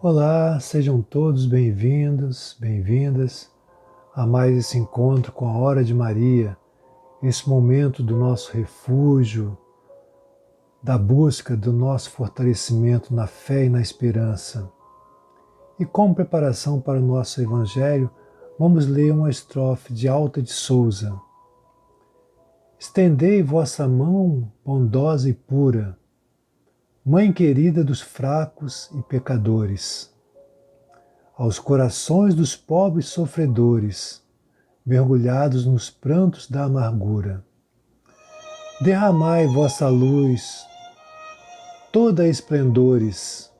Olá, sejam todos bem-vindos, bem-vindas a mais esse encontro com a Hora de Maria, esse momento do nosso refúgio, da busca do nosso fortalecimento na fé e na esperança. E como preparação para o nosso Evangelho, vamos ler uma estrofe de Alta de Souza. Estendei vossa mão bondosa e pura, Mãe querida dos fracos e pecadores, aos corações dos pobres sofredores, mergulhados nos prantos da amargura. Derramai vossa luz, toda a esplendores,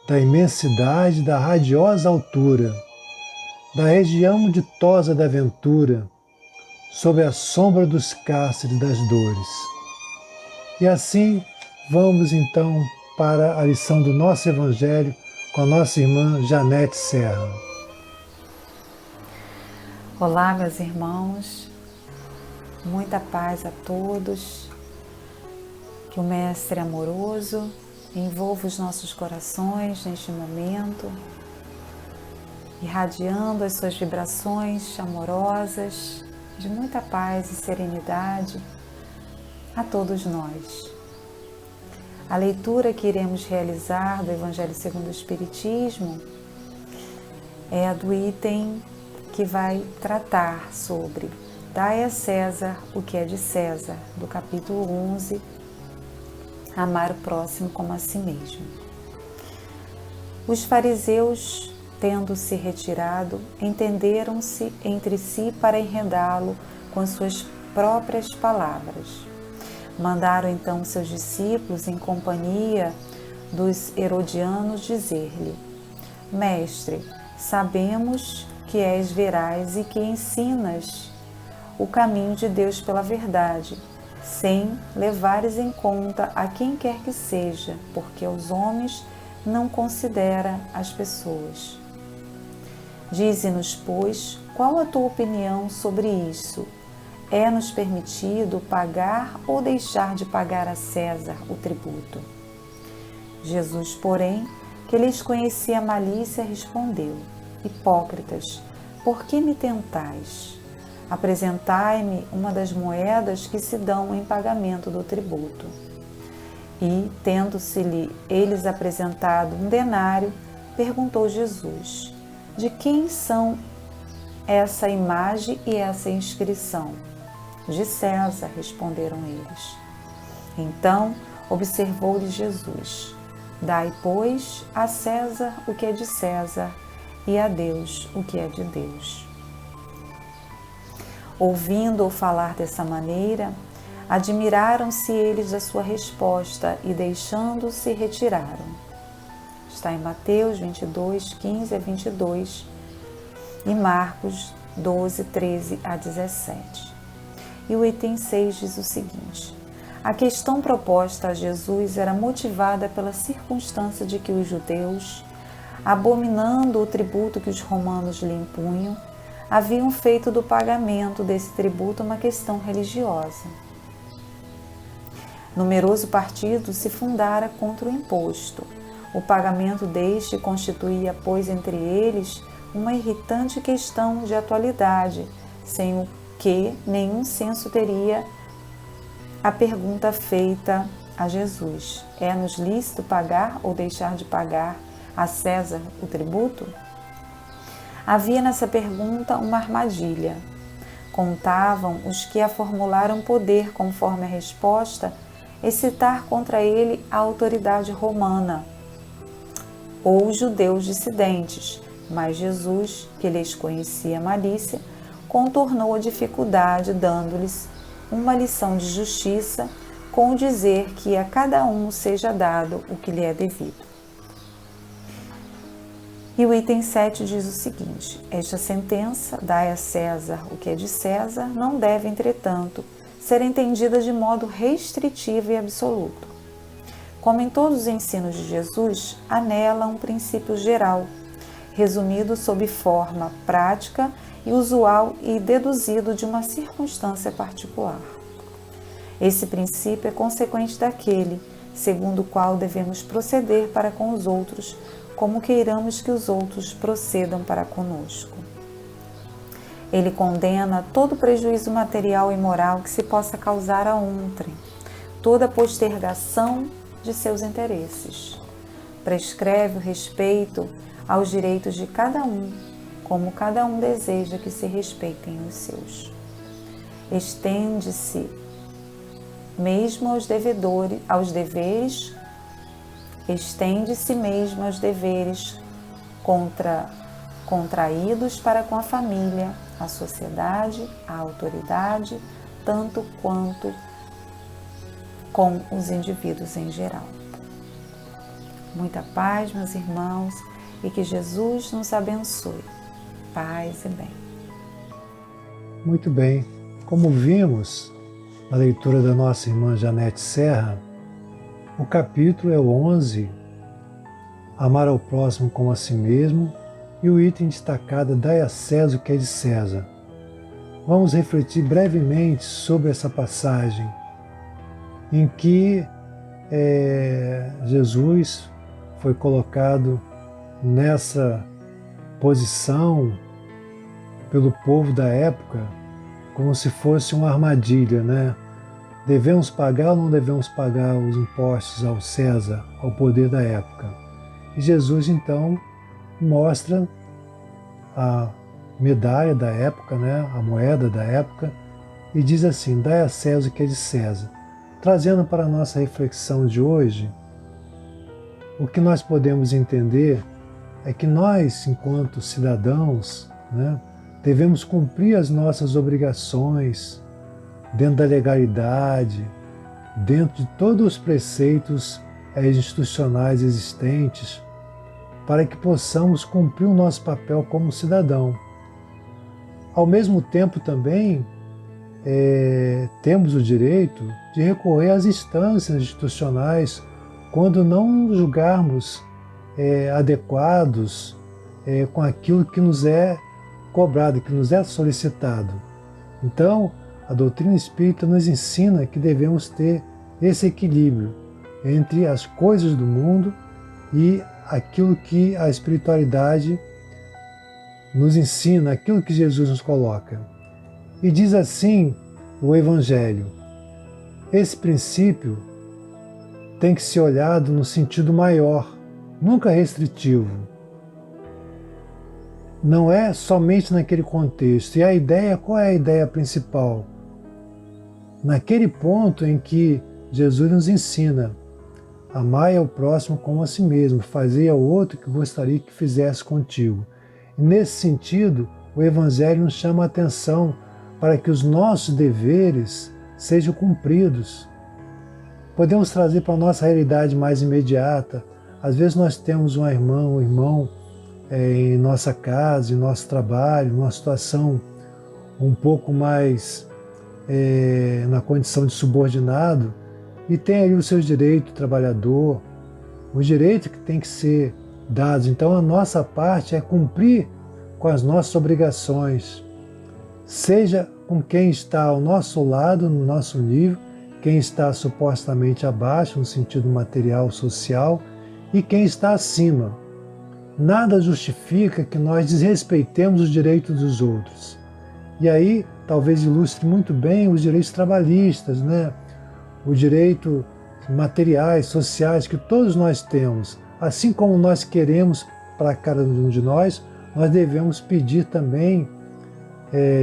da imensidade da radiosa altura, da região ditosa da ventura, sob a sombra dos cárceres das dores. E assim, vamos então para a lição do nosso Evangelho com a nossa irmã Janete Serra. Olá, meus irmãos, muita paz a todos, que o Mestre amoroso envolva os nossos corações neste momento, irradiando as suas vibrações amorosas de muita paz e serenidade a todos nós. A leitura que iremos realizar do Evangelho segundo o Espiritismo é a do item que vai tratar sobre Dai a César o que é de César, do capítulo 11, Amar o próximo como a si mesmo. Os fariseus, tendo se retirado, entenderam-se entre si para enredá-lo com suas próprias palavras. Mandaram então seus discípulos, em companhia dos herodianos, dizer-lhe: Mestre, sabemos que és veraz e que ensinas o caminho de Deus pela verdade, sem levares em conta a quem quer que seja, porque os homens não considera as pessoas. Dize-nos, pois, qual a tua opinião sobre isso? É-nos permitido pagar ou deixar de pagar a César o tributo? Jesus, porém, que lhes conhecia a malícia, respondeu: Hipócritas, por que me tentais? Apresentai-me uma das moedas que se dão em pagamento do tributo. E, tendo-se-lhe eles apresentado um denário, perguntou Jesus: De quem são essa imagem e essa inscrição? De César, responderam eles. Então observou-lhes Jesus: Dai, pois, a César o que é de César e a Deus o que é de Deus. Ouvindo-o falar dessa maneira, admiraram-se eles da sua resposta e, deixando-se, retiraram. Está em Mateus 22, 15 a 22 e Marcos 12, 13 a 17. E o item 6 diz o seguinte: a questão proposta a Jesus era motivada pela circunstância de que os judeus, abominando o tributo que os romanos lhe impunham, haviam feito do pagamento desse tributo uma questão religiosa. Numeroso partido se fundara contra o imposto. O pagamento deste constituía, pois, entre eles, uma irritante questão de atualidade, sem o que nenhum senso teria a pergunta feita a Jesus: é-nos lícito pagar ou deixar de pagar a César o tributo? Havia nessa pergunta uma armadilha. Contavam os que a formularam poder, conforme a resposta, excitar contra ele a autoridade romana ou os judeus dissidentes, mas Jesus, que lhes conhecia a malícia, contornou a dificuldade, dando-lhes uma lição de justiça, com o dizer que a cada um seja dado o que lhe é devido. E o item 7 diz o seguinte: esta sentença, dai a César o que é de César, não deve, entretanto, ser entendida de modo restritivo e absoluto. Como em todos os ensinos de Jesus, há nela um princípio geral, resumido sob forma prática e usual e deduzido de uma circunstância particular. Esse princípio é consequente daquele, segundo o qual devemos proceder para com os outros, como queiramos que os outros procedam para conosco. Ele condena todo prejuízo material e moral que se possa causar a outrem, toda postergação de seus interesses. Prescreve o respeito aos direitos de cada um, como cada um deseja que se respeitem os seus. Estende-se mesmo aos deveres, estende-se mesmo aos deveres contraídos para com a família, a sociedade, a autoridade, tanto quanto com os indivíduos em geral. Muita paz, meus irmãos, e que Jesus nos abençoe. Paz e bem. Muito bem. Como vimos na leitura da nossa irmã Janete Serra, o capítulo é o 11, amar ao próximo como a si mesmo, e o item destacado é dai a César o que é de César. Vamos refletir brevemente sobre essa passagem em que Jesus foi colocado nessa posição pelo povo da época como se fosse uma armadilha, né? Devemos pagar ou não devemos pagar os impostos ao César, ao poder da época? E Jesus então mostra a medalha da época, né? A moeda da época, e diz assim: dai a César o que é de César. Trazendo para a nossa reflexão de hoje, o que nós podemos entender é que nós, enquanto cidadãos, né, devemos cumprir as nossas obrigações dentro da legalidade, dentro de todos os preceitos institucionais existentes, para que possamos cumprir o nosso papel como cidadão. Ao mesmo tempo também temos o direito de recorrer às instâncias institucionais quando não julgarmos adequados com aquilo que nos é cobrado, que nos é solicitado. Então, a doutrina espírita nos ensina que devemos ter esse equilíbrio entre as coisas do mundo e aquilo que a espiritualidade nos ensina, aquilo que Jesus nos coloca. E diz assim o Evangelho: esse princípio tem que ser olhado no sentido maior, nunca restritivo. Não é somente naquele contexto. E a ideia, qual é a ideia principal? Naquele ponto em que Jesus nos ensina: amai ao próximo como a si mesmo, fazei ao outro que gostaria que fizesse contigo. E nesse sentido, o Evangelho nos chama a atenção para que os nossos deveres sejam cumpridos. Podemos trazer para a nossa realidade mais imediata. Às vezes nós temos uma irmã, um irmão em nossa casa, em nosso trabalho, numa situação um pouco mais na condição de subordinado, e tem aí o seu direito trabalhador, o direito que tem que ser dado. Então a nossa parte é cumprir com as nossas obrigações, seja com quem está ao nosso lado, no nosso nível, quem está supostamente abaixo, no sentido material, social, e quem está acima. Nada justifica que nós desrespeitemos os direitos dos outros. E aí, talvez ilustre muito bem os direitos trabalhistas, né? Os direitos materiais, sociais que todos nós temos. Assim como nós queremos para cada um de nós devemos pedir também,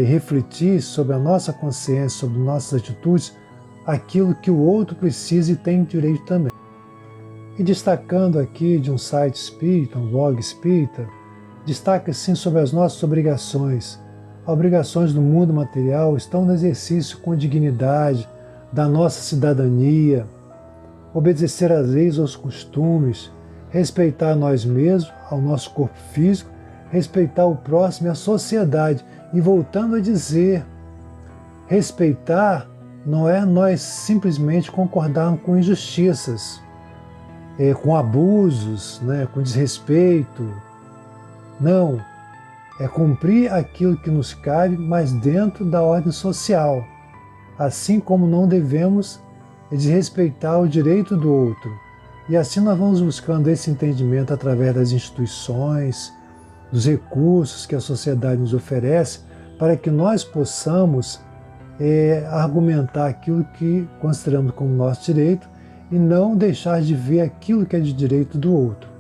refletir sobre a nossa consciência, sobre nossas atitudes, aquilo que o outro precisa e tem direito também. E destacando aqui de um site espírita, um blog espírita, destaca assim sobre as nossas obrigações. As obrigações do mundo material estão no exercício com dignidade da nossa cidadania, obedecer às leis, aos costumes, respeitar a nós mesmos, ao nosso corpo físico, respeitar o próximo e a sociedade. E voltando a dizer, respeitar não é nós simplesmente concordarmos com injustiças, com abusos, né, com desrespeito. Não, é cumprir aquilo que nos cabe, mas dentro da ordem social. Assim como não devemos desrespeitar o direito do outro, E assim nós vamos buscando esse entendimento através das instituições, dos recursos que a sociedade nos oferece, para que nós possamos argumentar aquilo que consideramos como nosso direito e não deixar de ver aquilo que é de direito do outro.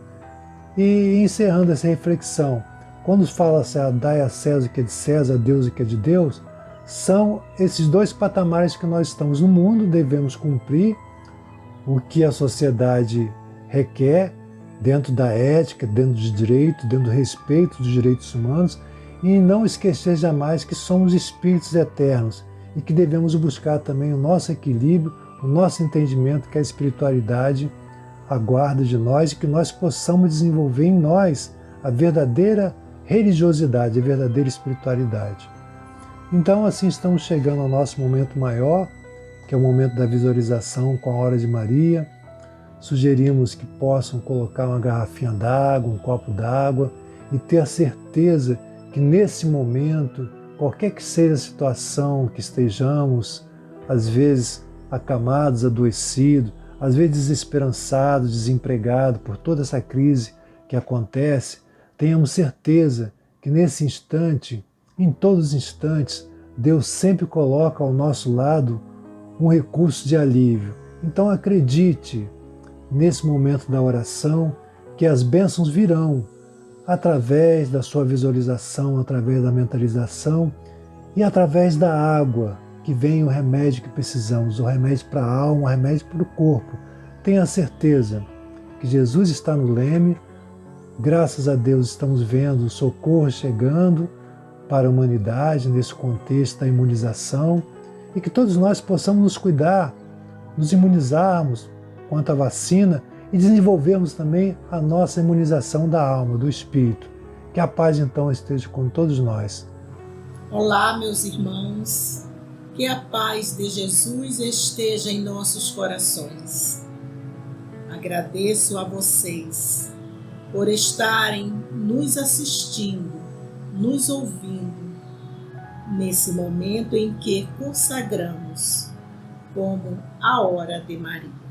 E encerrando essa reflexão, quando fala-se dai a César o que é de César, a Deus o que é de Deus, são esses dois patamares que nós estamos no mundo, devemos cumprir o que a sociedade requer, dentro da ética, dentro do direito, dentro do respeito dos direitos humanos, e não esquecer jamais que somos espíritos eternos e que devemos buscar também o nosso equilíbrio, o nosso entendimento que a espiritualidade aguarda de nós e que nós possamos desenvolver em nós a verdadeira religiosidade, a verdadeira espiritualidade. Então, assim, estamos chegando ao nosso momento maior, que é o momento da visualização com a Hora de Maria. Sugerimos que possam colocar uma garrafinha d'água, um copo d'água e ter a certeza que nesse momento, qualquer que seja a situação que estejamos, às vezes acamados, adoecidos, às vezes desesperançados, desempregados por toda essa crise que acontece, tenhamos certeza que nesse instante, em todos os instantes, Deus sempre coloca ao nosso lado um recurso de alívio. Então acredite, nesse momento da oração, que as bênçãos virão através da sua visualização, através da mentalização e através da água, que vem o remédio que precisamos, o remédio para a alma, o remédio para o corpo. Tenha certeza que Jesus está no leme, graças a Deus estamos vendo o socorro chegando para a humanidade nesse contexto da imunização e que todos nós possamos nos cuidar, nos imunizarmos quanto à vacina e desenvolvermos também a nossa imunização da alma, do espírito. Que a paz então esteja com todos nós. Olá, meus irmãos. Que a paz de Jesus esteja em nossos corações. Agradeço a vocês por estarem nos assistindo, nos ouvindo, nesse momento em que consagramos como a Hora de Maria.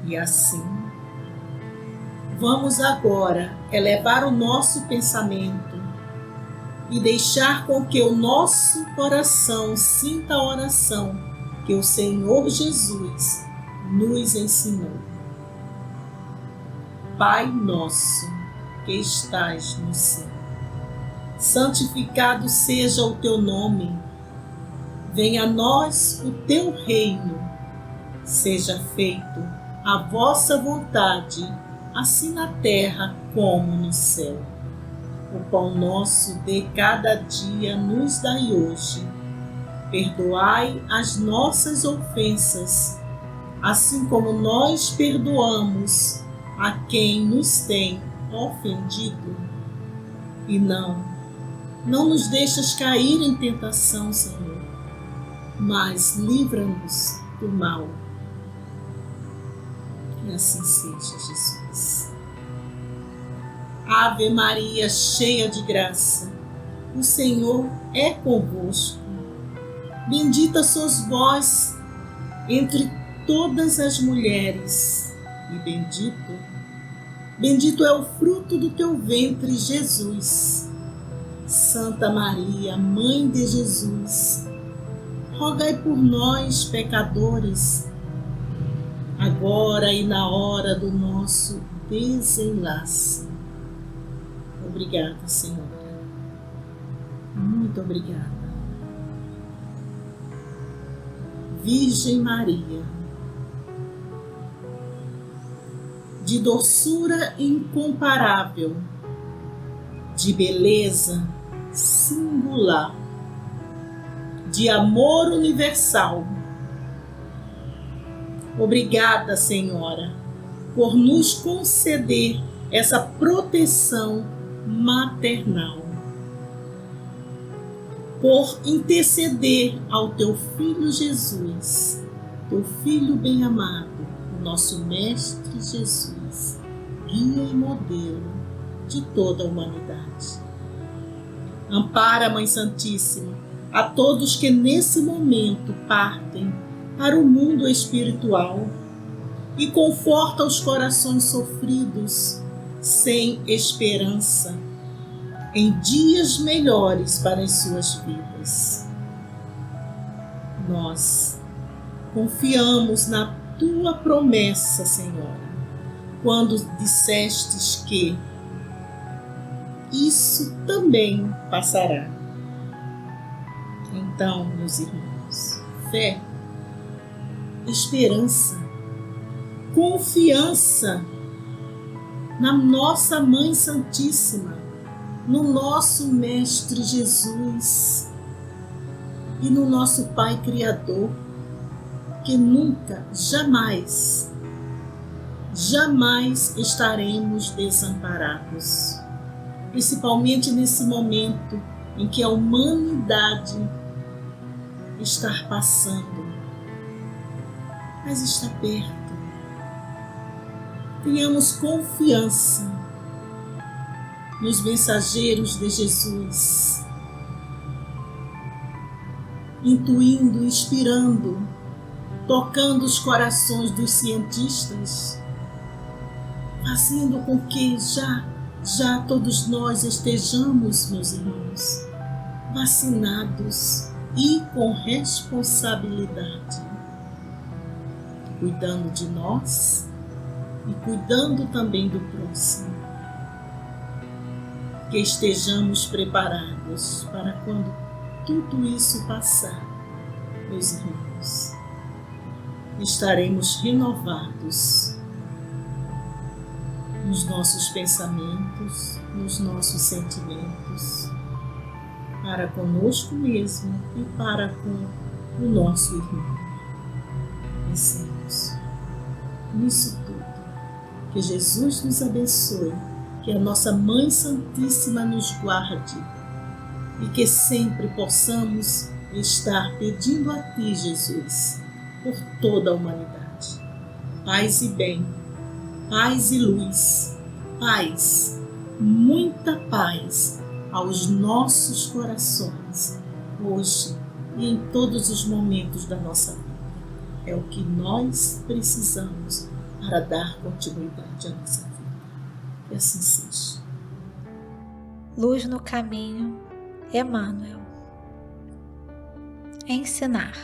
E assim, vamos agora elevar o nosso pensamento e deixar com que o nosso coração sinta a oração que o Senhor Jesus nos ensinou. Pai nosso, que estás no céu, santificado seja o teu nome. Venha a nós o teu reino. Seja feito a vossa vontade, assim na terra como no céu. O pão nosso de cada dia nos dai hoje. Perdoai as nossas ofensas, assim como nós perdoamos a quem nos tem ofendido. E não nos deixas cair em tentação, Senhor, mas livra-nos do mal. Que assim seja, Jesus. Ave Maria, cheia de graça, o Senhor é convosco. Bendita sois vós entre todas as mulheres, e bendito é o fruto do teu ventre, Jesus. Santa Maria, Mãe de Jesus, rogai por nós, pecadores, agora e na hora do nosso desenlace. Obrigada, Senhora. Muito obrigada. Virgem Maria, de doçura incomparável, de beleza singular, de amor universal. Obrigada, Senhora, por nos conceder essa proteção maternal, por interceder ao teu Filho Jesus, teu Filho bem-amado, o nosso Mestre Jesus, guia e modelo de toda a humanidade. Ampara, Mãe Santíssima, a todos que nesse momento partem para o mundo espiritual e conforta os corações sofridos, sem esperança, em dias melhores para as suas vidas. Nós confiamos na tua promessa, Senhora, quando dissestes que isso também passará. Então, meus irmãos, fé, esperança, confiança na nossa Mãe Santíssima, no nosso Mestre Jesus e no nosso Pai Criador, que nunca, jamais estaremos desamparados, principalmente nesse momento em que a humanidade está passando, mas está perto. Tenhamos confiança nos mensageiros de Jesus, intuindo, inspirando, tocando os corações dos cientistas, fazendo com que já todos nós estejamos, meus irmãos, vacinados e com responsabilidade, cuidando de nós e cuidando também do próximo. Que estejamos preparados para quando tudo isso passar, meus irmãos, estaremos renovados nos nossos pensamentos, nos nossos sentimentos, para conosco mesmo e para com o nosso irmão. Pensemos nisso tudo. Que Jesus nos abençoe, que a nossa Mãe Santíssima nos guarde e que sempre possamos estar pedindo a Ti, Jesus, por toda a humanidade. Paz e bem, paz e luz, paz, muita paz aos nossos corações, hoje e em todos os momentos da nossa vida. É o que nós precisamos para dar continuidade à nossa vida. Que assim seja. Luz no caminho, Emmanuel. Ensinar.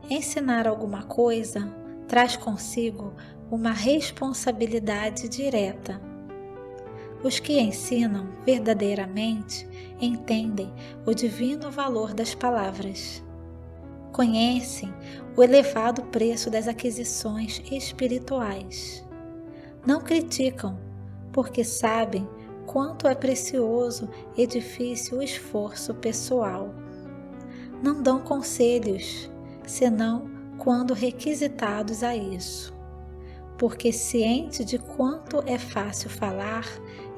Ensinar alguma coisa traz consigo uma responsabilidade direta. Os que ensinam verdadeiramente entendem o divino valor das palavras. Conhecem o elevado preço das aquisições espirituais. Não criticam, porque sabem quanto é precioso e difícil o esforço pessoal. Não dão conselhos, senão quando requisitados a isso, porque ciente de quanto é fácil falar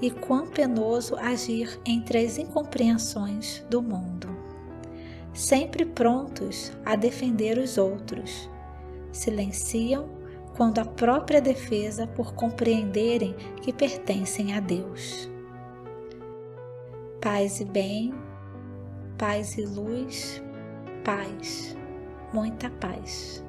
e quão penoso agir entre as incompreensões do mundo. Sempre prontos a defender os outros, silenciam quando a própria defesa por compreenderem que pertencem a Deus. Paz e bem, paz e luz, paz, muita paz.